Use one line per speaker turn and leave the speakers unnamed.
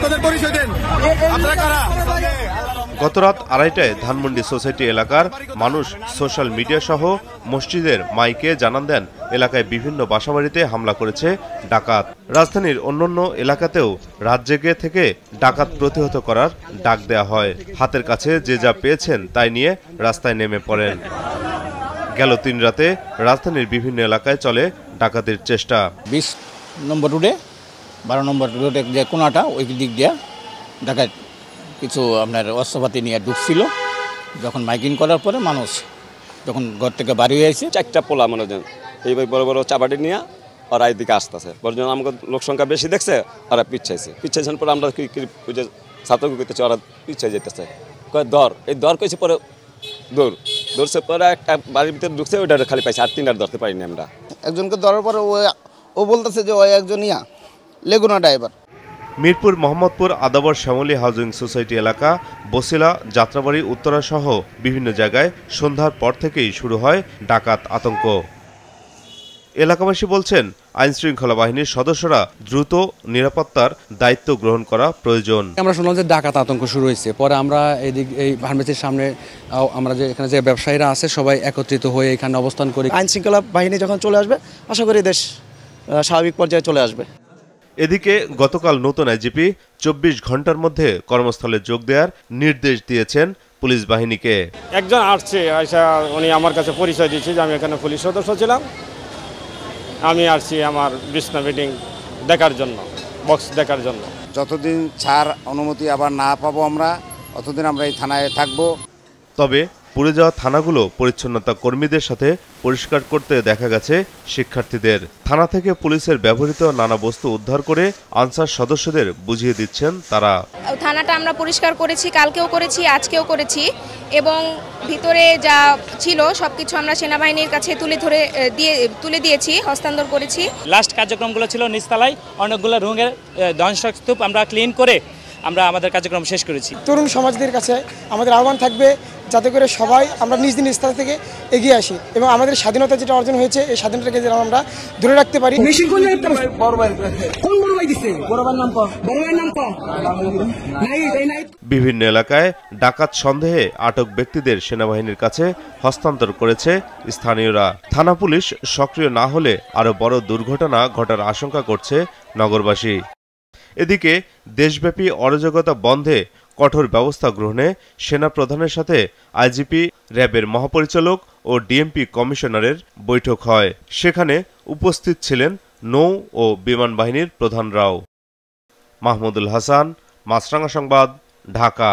আপনাদের পরিচয় দেন, আপনারা কারা?
গতরাত 2:30টায় ধানমন্ডি সোসাইটি এলাকার মানুষ সোশ্যাল মিডিয়া সহ মসজিদের মাইকে জানান দেন এলাকায় বিভিন্ন বাসাবাড়িতে হামলা করেছে ডাকাত। রাজধানীর অন্যান্য এলাকাতেও রাত জেগে থেকে ডাকাত প্রতিহত করার ডাক দেয়া হয়। হাতের কাছে যে যা পেয়েছেন তাই নিয়ে রাস্তায় নেমে পড়েন। গেল 3 রাতে রাজধানীর বিভিন্ন এলাকায় চলে ডাকাতির চেষ্টা।
20 নম্বর রোডে 12 নম্বর রোডে যে কোনাটা ওই দিক দিয়ে ডাকাত কিছু আপনার অস্ত্রপাতি নিয়ে ঢুকছিল। যখন মাইকিং করার পরে মানুষ যখন ঘর থেকে বাড়ি হয়েছে
4টা পোলা মনে হয় এইভাবে বড় বড় চাবাটি নিয়ে ওরা এইদিকে আসতেছে। বড়জন আমাকে লোক সংখ্যা বেশি দেখছে, ওরা পিছাইছেন পরে আমরা যে ছাত্র করতেছি ওরা পিছিয়ে যেতেছে। কয় দর এই দর কইছে পরে দৌড়ছে পরে একটা বাড়ির ভিতরে ঢুকছে, ওইটা খালি পাইছে, আর 3টা ধরতে পারিনি আমরা।
একজনকে ধরার পরে ও বলতেছে যে ওই একজন Leguna driver.
Mirpur Mohammadpur Adabor Shyamoli housing society এলাকা, বসিলা, যাত্রাবাড়ি, উত্তরা সহ বিভিন্ন জায়গায় সন্ধ্যার পর থেকেই শুরু হয় ডাকাত আতঙ্ক। এলাকাবাসী বলছেন আইনশৃঙ্খলা বাহিনীর সদস্যরা দ্রুত নিরাপত্তার দায়িত্ব গ্রহণ করা প্রয়োজন।
আমরা শুনলাম যে ডাকাত আতঙ্ক শুরু হয়েছে, পরে আমরা এই ফার্মেসির সামনে আমরা যে এখানে যে ব্যবসায়ীরা আছে সবাই একত্রিত হয়ে এখানে অবস্থান করি।
আইনশৃঙ্খলা বাহিনী যখন চলে আসবে আশা করি দেশ স্বাভাবিক পর্যায়ে চলে আসবে।
এদিকে গতকাল নতুন আইজিপি 24 ঘন্টার মধ্যে কর্মস্থলে যোগ দেওয়ার নির্দেশ দিয়েছেন পুলিশ বাহিনীকে।
একজন আসছে, উনি আমার কাছে পরিচয় দিয়েছে যে আমি এখানে পুলিশ সদস্য ছিলাম, আমি আসছি আমার বিছনা মিটিং দেখার জন্য, বক্স দেখার জন্য।
যতদিন ছাড় অনুমতি আবার না পাবো আমরা, ততদিন আমরা এই থানায় থাকবো।
তবে পুড়ে যাওয়া থানাগুলো পরিচ্ছন্নতা কর্মীদের সাথে পরিষ্কার করতে দেখা গেছে শিক্ষার্থীদের। থানা থেকে পুলিশের ব্যবহৃত নানা বস্তু উদ্ধার করে আনসার সদস্যদের বুঝিয়ে দিচ্ছেন তারা।
থানাটা আমরা পরিষ্কার করেছি, কালকেও করেছি, আজকেও করেছি, এবং ভিতরে যা ছিল সবকিছু আমরা সেনাবাহিনীর কাছে তুলে দিয়েছি, হস্তান্তর করেছি।
লাস্ট কার্যক্রমগুলো ছিল নিচতলায় অনেকগুলো রুমের ধ্বংসস্তূপ আমরা ক্লিন করে আমরা আমাদের কার্যক্রম শেষ করেছি।
তরুণ সমাজদের কাছে আমাদের আহ্বান থাকবে যাতে করে সবাই আমরা নিজ স্থান থেকে এগিয়ে আসি এবং আমাদের স্বাধীনতা যেটা অর্জন হয়েছে এই স্বাধীনতাকে যেন আমরা ধরে রাখতে পারি।
বিভিন্ন এলাকায় ডাকাত সন্দেহে আটক ব্যক্তিদের সেনাবাহিনীর কাছে হস্তান্তর করেছে স্থানীয়রা। থানা পুলিশ সক্রিয় না হলে আরো বড় দুর্ঘটনা ঘটার আশঙ্কা করছে নগরবাসী। এদিকে দেশব্যাপী অরাজকতা বন্ধে কঠোর ব্যবস্থা গ্রহণে সেনা প্রধানের সাথে আইজিপি, র্যাবের মহাপরিচালক ও ডিএমপি কমিশনারের বৈঠক হয়। সেখানে উপস্থিত ছিলেন নৌ ও বিমান বাহিনীর প্রধানরাও। মাহমুদুল হাসান, মাছরাঙা সংবাদ, ঢাকা।